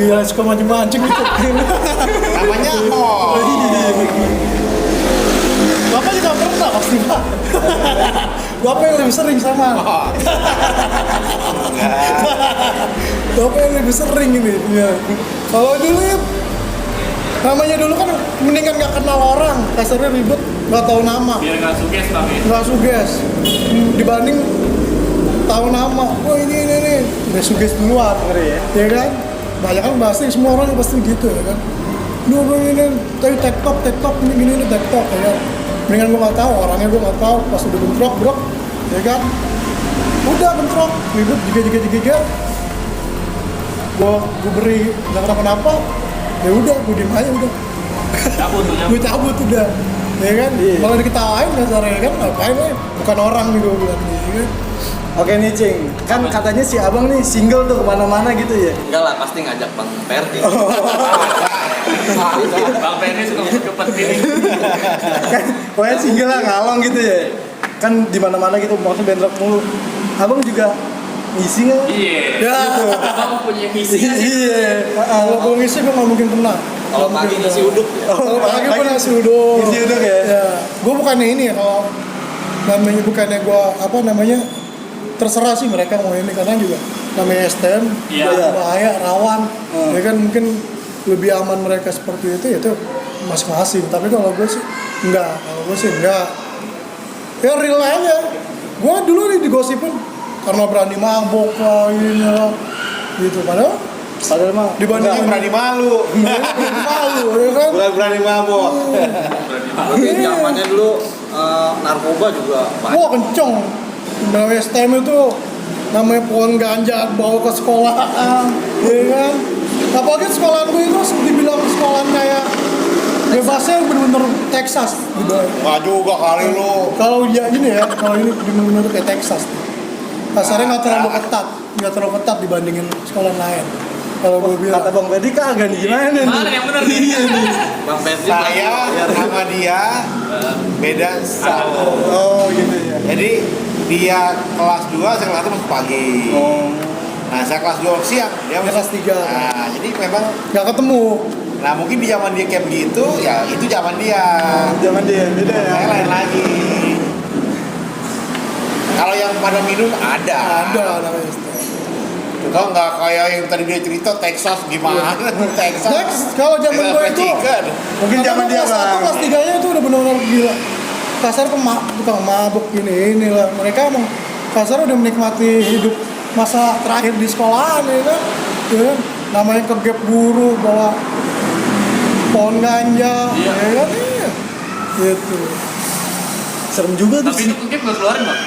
Gila suka mancing-mancing gitu. Namanya oh. Bapak juga pernah pasti Pak. Bapak yang lebih sering sama. Bapak yang lebih sering ini. Ya. Kalau dulu ya, namanya dulu kan mendingan nggak kenal orang, kasarnya ribet, nggak tahu nama, Biar nggak suges bang ya? nggak suges. Dibanding tahu nama, oh ini, udah suges duluan, ya kan? Banyak kan bahasa semua orang pasti gitu ya kan. Duh ini, tapi tektok ini tektok ya kan. Mendingan gue nggak tahu, orangnya gue nggak tahu, pas udah bentrok, bro, ya kan? Udah bentrok, ribut juga. Gue beri nggak kenapa-napa, ya udah, gue diem aja udah. Cabut tuh Gue cabut udah, ya kan? Malah diketawain kasarnya kan, ngapain ya? Bukan orang nih gue bilang, ya kan? Oke nih Cing, kan katanya si abang nih single tuh kemana-mana gitu ya? Enggak lah, pasti ngajak Bang Ferdi. Bang Ferdi suka ngepet ini. Kan pokoknya single lah ngalong gitu ya. Kan di mana-mana gitu maksudnya bentrok mulu. Abang juga ngisi nggak? Iya. Ya. Bang punya misi. Iya. Kalau gue ngisi gue nggak mungkin pernah. Kalau pagi ngisi uduk ya. Kalau pagi gue nasi uduk. Ngisi uduk ya? Ya. Gue bukannya ini ya, kalau namanya bukannya gue apa namanya, terserah sih mereka mau ini, karena juga namanya STM Iya. bahaya, rawan. Ya kan mungkin lebih aman mereka seperti itu masing-masing. Tapi kalau gue sih enggak, ya real aja. Gue dulu nih digosipin karena berani mabok lah ini lah gitu, padahal mah dibandingin Berani malu. malu ya kan. Bukan berani mabok. Tapi zamannya dulu narkoba juga banyak. Wah kenceng. Namanya STM itu namanya pohon ganja bawa ke sekolah, ya kan. Apalagi sekolahan gue itu dibilang sekolahan kayak bebasnya bener-bener Texas gitu. Nggak juga kali lu. Kalau ya ini ya, kalau ini bener-bener kayak Texas. Kasarnya nggak terlalu ketat dibandingin sekolah lain. Kalau gue bilang. Kata Bang Ferdi kagak nih, gimana nih? Mana yang benar nih? Bang Ferdi Saya sama dia beda setahun. Oh gitu ya. Jadi dia kelas 2, saya kelas 1 masuk pagi. Oh. Nah, saya kelas 2 siang, dia Dia kelas 3. Nah, jadi memang Nggak ketemu. nah mungkin di zaman dia kayak begitu, ya itu zaman dia. Zaman dia beda ya. Saya lain lagi. Kalau yang pada minum ada. Ada namanya STM. Kalau nggak kayak yang tadi dia cerita Texas gimana? Texas. Next, kalau zaman gue itu Chicken. Mungkin zaman dia kelas 1, Bang. kelas 3-nya itu udah benar-benar gila. Kasar tukang mabuk inilah. Mereka emang kasar udah menikmati hidup masa terakhir di sekolahan ya kan. Ya kan? Namanya kegep guru bawa pohon ganja, Iya. ya kan? Iya. Gitu. Serem juga tuh. Tapi itu mungkin nggak keluarin bang.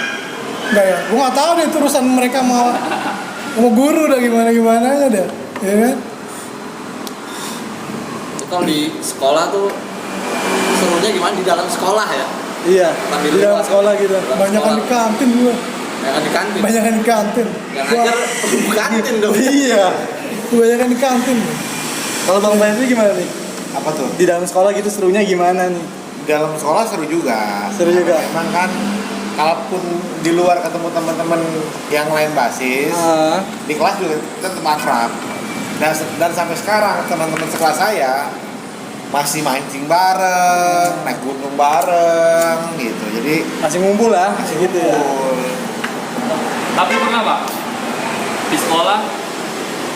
Enggak ya, gue nggak tahu deh itu urusan mereka mau guru udah gimana nya deh, ya kan? Itu kalau di sekolah tuh serunya gimana di dalam sekolah ya? Iya. Tapi Di dalam luar. sekolah gitu. Banyakan di kantin gue, Yang di kantin. banyakan di kantin. Yang Gua- ngajar kantin dong. Iya. Kebanyakan di kantin. Kalau Bang Ferdi gimana nih? Apa tuh? Di dalam sekolah gitu serunya gimana nih? Di dalam sekolah seru juga. Seru juga. Memang kan, kalaupun di luar ketemu teman-teman yang lain basis, Ah. di kelas juga tetap akrab. Dan sampai sekarang teman-teman sekelas saya masih mancing bareng, naik gunung bareng gitu. Jadi Masih ngumpul lah, masih gitu ya. kumpul. Tapi pernah pak di sekolah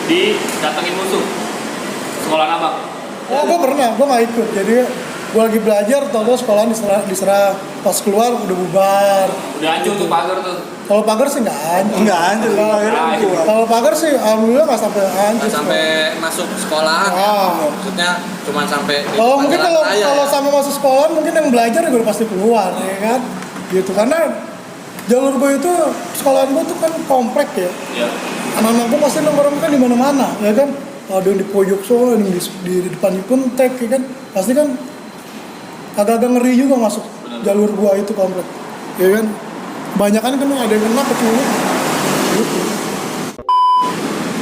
didatengin musuh sekolah abang. Oh, gue pernah, gue nggak ikut. Jadi gue lagi belajar, tau sekolahan diserah, pas keluar udah bubar. Udah hancur tuh pagar tuh. Kalau pagar sih nggak hancur. Enggak hancur kalau akhirnya Ah, kuat. Kalau pagar sih alhamdulillah nggak sampai hancur. Nggak sampai masuk sekolahan ya. Ah. Maksudnya cuma sampai di Kalau mungkin jalan kalau raya kalau ya. sama masuk sekolah mungkin yang belajar juga udah pasti keluar ya kan. Gitu karena jalur gue itu sekolahan gue tuh kan komplek ya. Ya. Anak-anak gue pasti nongkrong kan di mana-mana ya kan. Ada yang di pojok sono, ada yang di depan Ipentek ya kan. Pasti kan agak-agak ngeri juga masuk jalur gua itu komplek. Ya kan. Kebanyakan kan ada yang kena kecil. Gitu.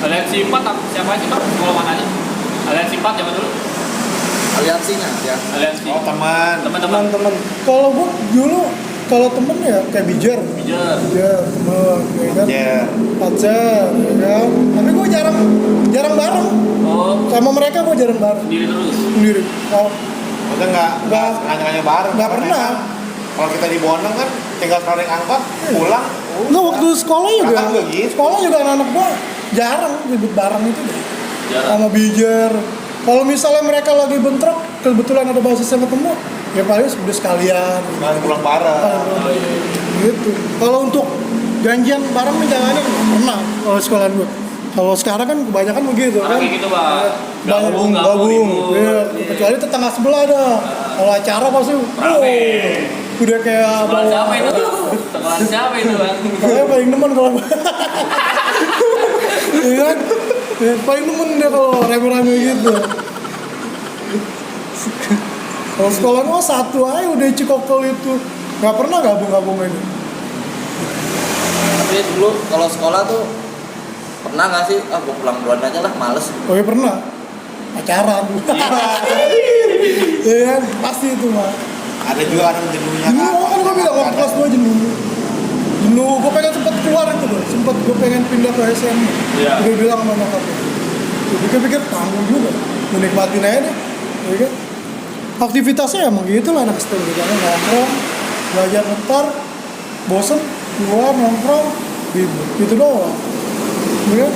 Aliansi 4 siapa aja pak? Sekolah mananya? Aliansi 4 zaman dulu? Aliansinya ya. Aliansi. Oh teman. Teman-teman. Teman-teman. Kalau gua dulu kalau temen ya kayak Bijer, Bijar. temen, ya kan. Ya. Pacar, ya kan. Tapi gua jarang bareng. Oh, Sama mereka gua jarang bareng sendiri terus. sendiri. Oh, Udah nggak nganya bareng. Nggak Karena pernah. memang Kalau kita di Bonang kan tinggal narik angkot, pulang. enggak waktu sekolah juga. Kakak juga gitu. Sekolah juga anak-anak gua jarang ribut bareng itu deh. Jarang. Sama Bijer. Kalau misalnya mereka lagi bentrok, kebetulan ada basis yang ketemu, ya paling udah sekalian. Sekalian pulang bareng. Oh iya. Gitu. Kalau untuk janjian bareng menjalani nggak pernah kalau sekolah gue. Kalau sekarang kan kebanyakan begitu kan. Kayak gitu pak. Banyak Gabung. Iya, kecuali tetangga sebelah ada. Kalau acara pasti Rame. udah kayak Sekolah siapa itu? Sekolah siapa itu bang? Saya paling demen kalau iya kan? Ya, paling demen dia kalau rame-rame gitu. Kalau sekolah mah satu aja udah cikokol itu. Nggak pernah gabung-gabung ini. Tapi dulu kalau sekolah tuh pernah nggak sih? Ah, gue pulang duluan aja lah, males. Oh iya pernah. Pacaran. Iya kan? Pasti itu mah. Ada juga anak jenuhnya Jenuh kan gue bilang waktu kelas 2 jenuh. Jenuh, gue pengen sempet keluar itu loh. Sempet gue pengen pindah ke SM. Iya. Gue bilang sama nyokapnya. Gue pikir tanggung juga. Gue nikmatin aja deh. Ya kan? Aktivitasnya emang gitu lah anak STM gitu. Nongkrong, belajar bentar, bosen, keluar nongkrong, gitu doang. Ya kan?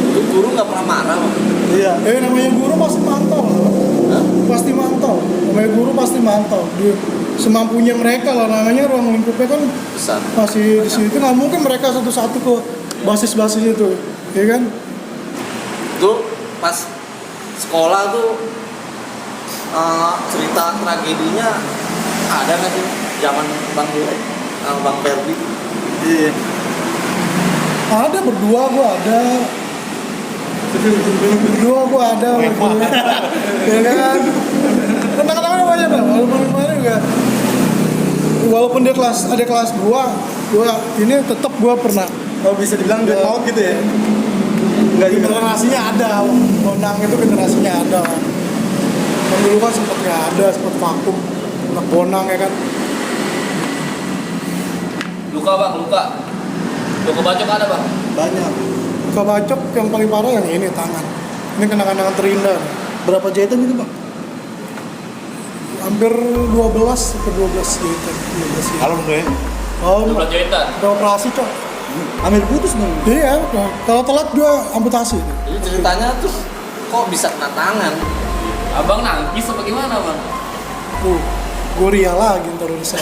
Itu guru nggak pernah marah Bang. Iya. Namanya guru pasti mantau lah. Hah? Pasti mantau. Namanya guru pasti mantau. Dia semampunya mereka lah, namanya ruang lingkupnya kan Besar. masih di situ. Nggak mungkin mereka satu-satu ke basis-basis itu, ya kan? Itu pas sekolah tuh cerita tragedinya ada nggak sih zaman Bang Dule, Bang Ferdi? Iya. Ada berdua gua ada. Berdua gua ada. Ya kan? Kadang-kadang banyak dah. Walaupun kemarin juga. Walaupun dia ada kelas gua ini tetap gua pernah. Kalau bisa dibilang udah Ya. out gitu ya. Enggak juga. Generasinya ada, Bonang itu generasinya ada. Kan dulu kan sempet nggak ada, sempet vakum. Anak Bonang ya kan. Luka bang, luka. Luka bacok ada bang. Banyak. Luka bacok yang paling parah yang ini tangan. Ini kenangan-kenangan terindah. Berapa jahitan itu bang? Hampir 12 sampai 12 gitu. 12 gitu. Kalau menurut ya, Oh, 12 jahitan. udah operasi cok. Ambil putus dong. Iya, kalau telat dia amputasi. Jadi ceritanya tuh kok bisa kena tangan? Abang nangis apa gimana bang? Gue ria lagi ntar urusan.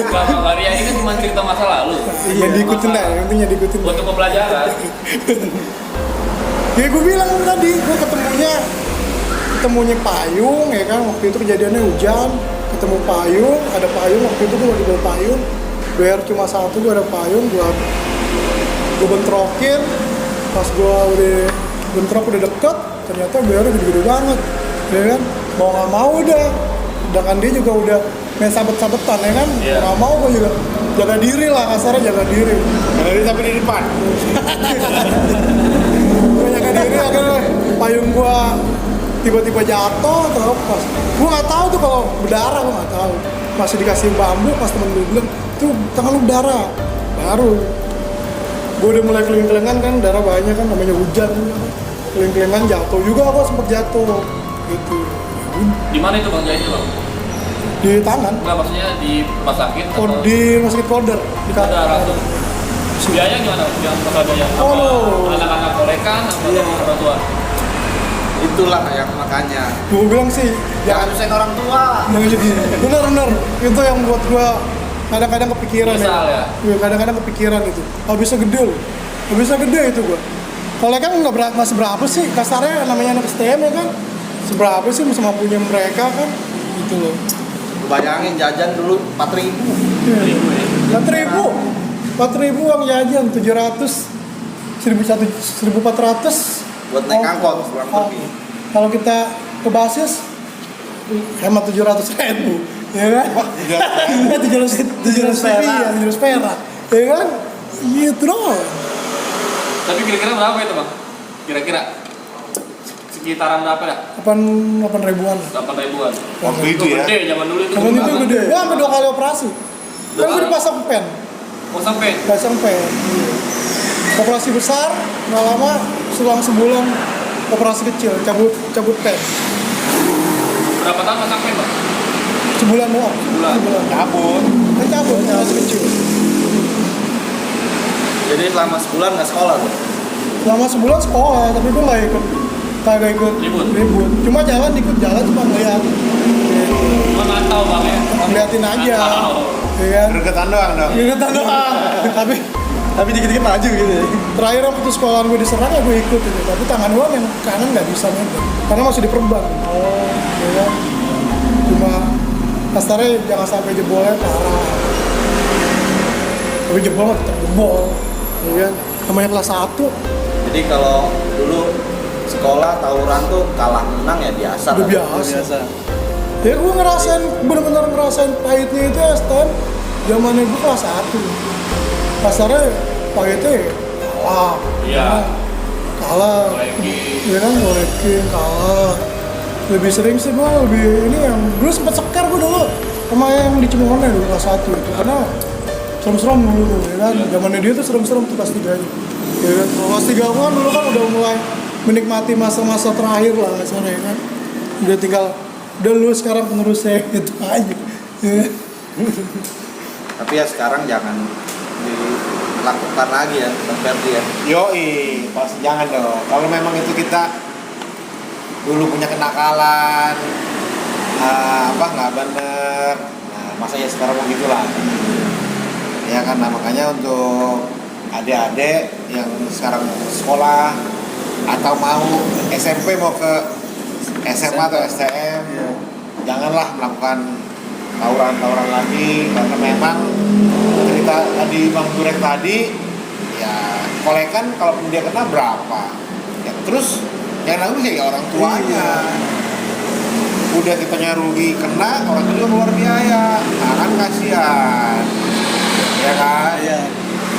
Bang Ria ini kan cuma cerita masa lalu. Iya, diikutin dah, yang penting diikutin. Untuk pembelajaran. Ya gue bilang tadi, gue ketemunya payung ya kan, waktu itu kejadiannya hujan, ketemu payung, ada payung, waktu itu gue lagi bawa payung, biar cuma satu, gue ada payung, gue bentrokin, pas gue udah bentrok udah deket, ternyata biar gede-gede banget, ya kan, mau nggak mau udah, sedangkan dia juga udah main sabet-sabetan ya kan, Iya. nggak mau gue juga jaga diri lah, kasarnya jaga diri. karena dia sampai di depan. Gue jaga diri akhirnya payung gue tiba-tiba jatuh terlepas. Gue nggak tahu tuh kalau berdarah, gue nggak tahu. Masih dikasih bambu, pas temen gue bilang tuh tangan lu berdarah. Baru gue udah mulai keling-kelingan kan, darah banyak kan, namanya hujan. Keling-kelingan jatuh juga, gue sempet jatuh gitu. Di mana itu bang jahitnya bang? Di tangan, Enggak maksudnya di rumah sakit atau di rumah sakit Polder di ada kantor. langsung? Biaya gimana? Yang masalah biaya? Apa Oh. anak-anak kolekan apa Iya. orang tua? Itulah yang makanya. Gue bilang sih, Jangan nyusahin orang tua. jangan jadi bener itu yang buat gue kadang-kadang kepikiran Misal ya? Iya, kadang-kadang kepikiran itu habisnya gede loh, habisnya gede itu gue. Kalau kan nggak masih berapa sih kasarnya, namanya anak STM ya kan, seberapa sih sama punya mereka kan gitu loh. Lu bayangin jajan dulu 4.000. Ribu ya? 4.000 uang jajan 700 1.400 Buat naik angkot kurang lebih. Kalau kita ke basis hemat 700.000 ya kan? 700 perak, 700 perak, ya kan? Gitu dong. Tapi kira-kira berapa itu bang? Kira-kira sekitaran berapa dah? 8 ribuan. 8 ribuan. Waktu itu ya. Gede zaman dulu itu. Temen itu berapa? gede. Gua sampai 2 kali operasi. Kan gue dipasang pen, Oh sampai. pasang pen. Iya. Operasi besar, nggak lama, selang sebulan operasi kecil, cabut pen. Berapa tahun pasang pen bang? Sebulan doang. Sebulan. Cabut. Kan cabut, operasi kecil. Jadi selama sebulan nggak sekolah tuh. Selama sebulan sekolah, tapi gue kagak ikut Libur? Cuma ikut jalan cuma ngeliat. Cuma mantau bang ya? Ngeliatin aja. Mantau. Ya kan? Gergetan doang dong. Ingetan doang. Tapi dikit-dikit maju gitu ya. Terakhir waktu sekolahan gue diserang ya gue ikut itu, tapi tangan gue yang kanan nggak bisa nyebrang karena masih diperban. Oh, ya kan? Cuma kasarnya jangan sampai jebolnya parah. Tapi jebol mah tetap jebol, ya kan? Namanya kelas 1 Jadi kalau dulu sekolah tawuran tuh kalah menang ya biasa. udah lah. biasa. Ya gue ngerasain, bener-bener ngerasain pahitnya itu STM zamannya gue kelas 1. Kasarnya pahitnya kalah. Iya. Kalah. Golekin. Ya kan golekin, kalah. Lebih sering sih gue lebih ini yang dulu sempet sekar gue dulu sama yang di Cimohon dulu kelas 1 itu karena serem-serem dulu tuh ya kan. Zamannya dia tuh serem-serem tuh kelas 3 nya. Ya kan kelas 3 gue kan dulu kan udah mulai menikmati masa-masa terakhir lah kasarnya ya kan. Udah tinggal udah lu sekarang penerusnya itu aja. Ya. Tapi ya sekarang jangan dilakukan lagi ya, seperti ya. Yoi, pas jangan dong. Kalau memang itu kita dulu punya kenakalan, nggak bener, nah masa ya sekarang mau gitu lah. Ya kan, nah, makanya untuk adik-adik yang sekarang sekolah atau mau SMP mau ke SMA atau STM, janganlah melakukan tawuran-tawuran lagi karena memang cerita tadi Bang Durek tadi ya kolekan kalau dia kena berapa ya, terus yang nanggung ya orang tuanya. Udah kitanya rugi kena, orang tua keluar biaya, nah kan kasihan ya kan. Iya.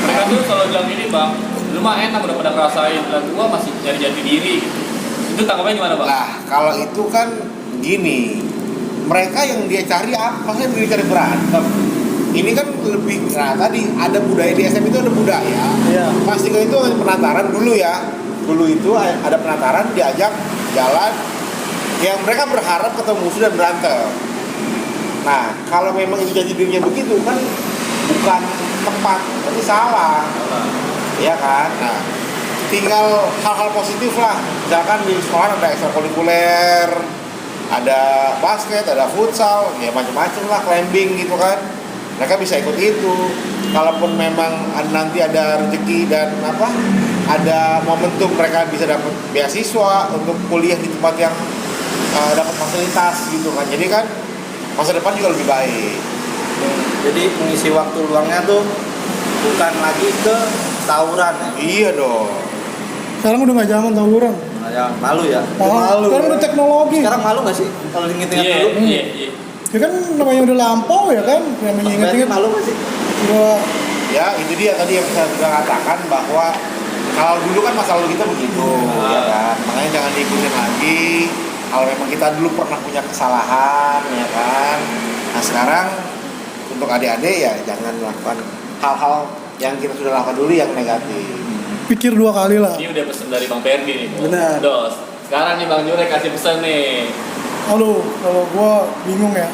Mereka tuh kalau bilang ini bang, lu mah enak udah pada ngerasain, lah gua masih nyari jati diri gitu. Itu tanggapannya gimana bang? Nah, kalau itu kan gini, mereka yang dia cari apa? Maksudnya dia cari berantem. Ini kan lebih, nah tadi ada budaya di SM itu ada budaya. Iya. Pasti kan itu penataran dulu ya. Dulu itu ada penataran diajak jalan, yang mereka berharap ketemu musuh dan berantem. Nah, kalau memang itu jati dirinya begitu kan bukan tepat, tapi salah. Iya kan? Nah, tinggal hal-hal positif lah. Misalkan di sekolah ada ekstrakurikuler, ada basket, ada futsal, ya macam-macam lah, climbing gitu kan. Mereka bisa ikut itu. Kalaupun memang nanti ada rezeki dan ada momentum mereka bisa dapat beasiswa untuk kuliah di tempat yang dapat fasilitas gitu kan. Jadi kan masa depan juga lebih baik. Jadi mengisi waktu luangnya tuh bukan lagi ke tawuran ya. Iya dong. Sekarang udah nggak zaman tawuran. Nah, ya malu ya. Malu. Sekarang udah teknologi. Sekarang malu nggak sih kalau diinget-inget Iya, dulu? iya. Ya kan namanya udah lampau ya kan. Namanya Berarti inget-inget. malu nggak sih? Gua Ya itu dia tadi yang saya sudah katakan bahwa kalau dulu kan masa lalu kita begitu, ya kan. Makanya jangan diikutin lagi. Kalau memang kita dulu pernah punya kesalahan, ya kan. Nah sekarang untuk adik-adik ya jangan melakukan hal-hal yang kita sudah lakukan dulu yang negatif. pikir 2 kali lah. Ini udah pesen dari Bang Perdi nih. Bos. Benar. Dos. Sekarang nih Bang Jurek kasih pesan nih. Halo, kalau gua bingung ya.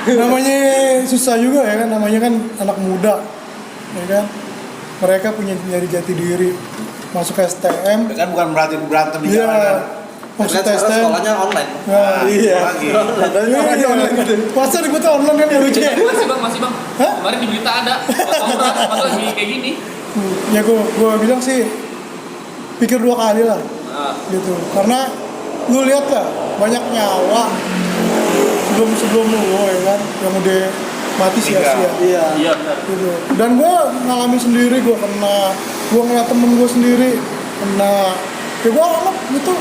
Namanya susah juga ya kan. Namanya kan anak muda, ya kan. Mereka punya nyari jati diri. Masuk STM. Itu kan bukan berarti berantem di Iya. jalanan. Masuk Kan sekarang STM. sekolahnya online. Nah, iya. Lagi. Masa ributnya online kan ya lucu ya? Masih bang. Hah? Kemarin di berita ada. Tawuran, masa lagi kayak gini. Ya gua bilang sih pikir 2 kali lah Nah, gitu. Karena lu lihat lah banyak nyawa sebelum lu ya kan yang udah mati sia-sia. Iya. iya benar. Gitu. Dan gue ngalamin sendiri, gue kena, gue ngeliat temen gue sendiri kena, ya gue anggap itu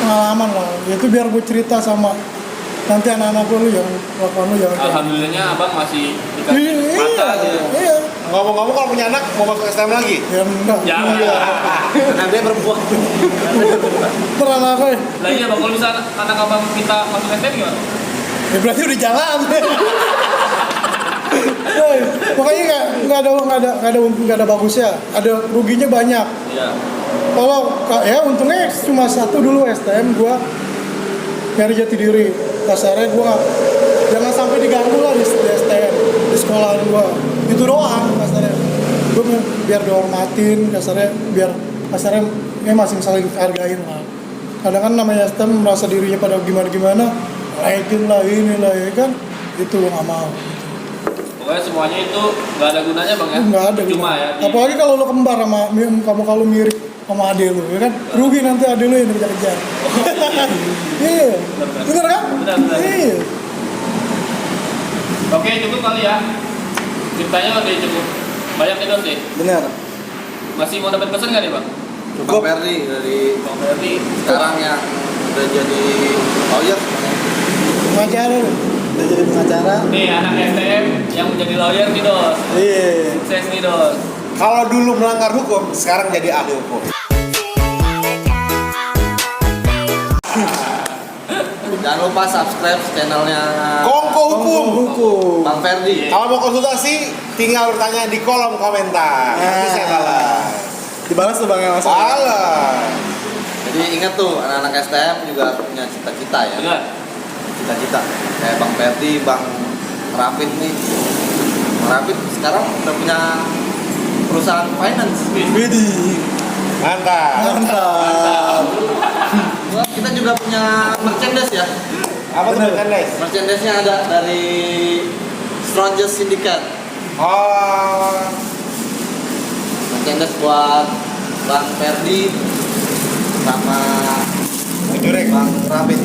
pengalaman lah. Itu biar gue cerita sama nanti anak-anak gue, lu yang lakukan lu jangan kayak Alhamdulillahnya abang masih gitu. dikasih mata gitu. Iya, Ngomong-ngomong kalau punya anak mau masuk STM lagi? ya enggak. Jangan. Karena dia perempuan. Terang apa ya? Lah iya bang, kalau misalnya anak abang kita masuk STM gimana? Ya berarti udah jalan. Makanya nggak ada bagusnya, ada ruginya banyak. Iya. Kalau ya untungnya cuma 1 dulu STM gua nyari jati diri. Kasarnya gua jangan sampai diganggu lah di STM, di sekolahan gua. Itu doang kasarnya. Gua biar dihormatin, kasarnya biar kasarnya masing saling hargain lah. Kadang kan namanya STM merasa dirinya pada gimana-gimana, naikin lah inilah ya kan. Itu gua nggak mau. Pokoknya semuanya itu nggak ada gunanya bang ya. Nggak ada Cuma gunanya. ya. Apalagi kalau lo kembar sama kamu kalau mirip sama ade lo, ya kan? Rugi nanti ade lo yang dikejar-kejar. Iya. Bener kan? Benar. Iya. Oke cukup kali ya. Ceritanya udah cukup banyak nih Dos nih. Benar. Masih mau dapat pesan nggak nih bang? Bang Perdi dari Bang Perdi. sekarang yang udah jadi lawyer. Pengacara lo. Udah jadi pengacara. Nih anak STM yang menjadi lawyer nih Dos. Iya. Sukses nih Dos. Kalau dulu melanggar hukum, sekarang jadi ahli hukum. Jangan lupa subscribe channelnya Kongko Hukum. Hukum. Bang Perdi. Kalau mau konsultasi, tinggal bertanya di kolom komentar. Nanti saya balas. Dibalas tuh Bang yang langsung. Balas. Jadi ingat tuh anak-anak STM juga punya cita-cita ya. Benar. Cita-cita kayak Bang Perdi, Bang Rafid nih. Bang Rafid sekarang udah punya perusahaan finance. Widih. Mantap. Mantap. Kita juga punya merchandise ya. Apa tuh Bener. merchandise? Merchandise-nya ada dari Strongest Syndicate. Oh, Merchandise buat Bang Perdi sama Jurek. Bang Rafid.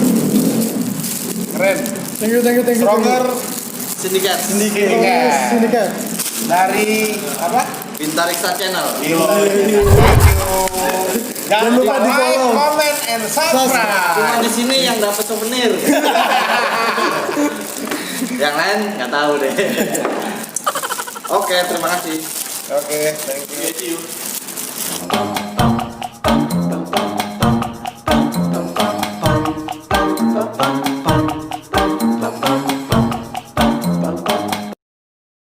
Keren. Thank you. Stronger Syndicate. Sindikat. dari apa? Bintariksa Channel. Yo. Thank you. Jangan lupa lupa di like, follow. comment, and Cuma subscribe. di sini yang dapat souvenir. Yang lain nggak tahu deh. Oke, terima kasih. Oke, thank you. See you.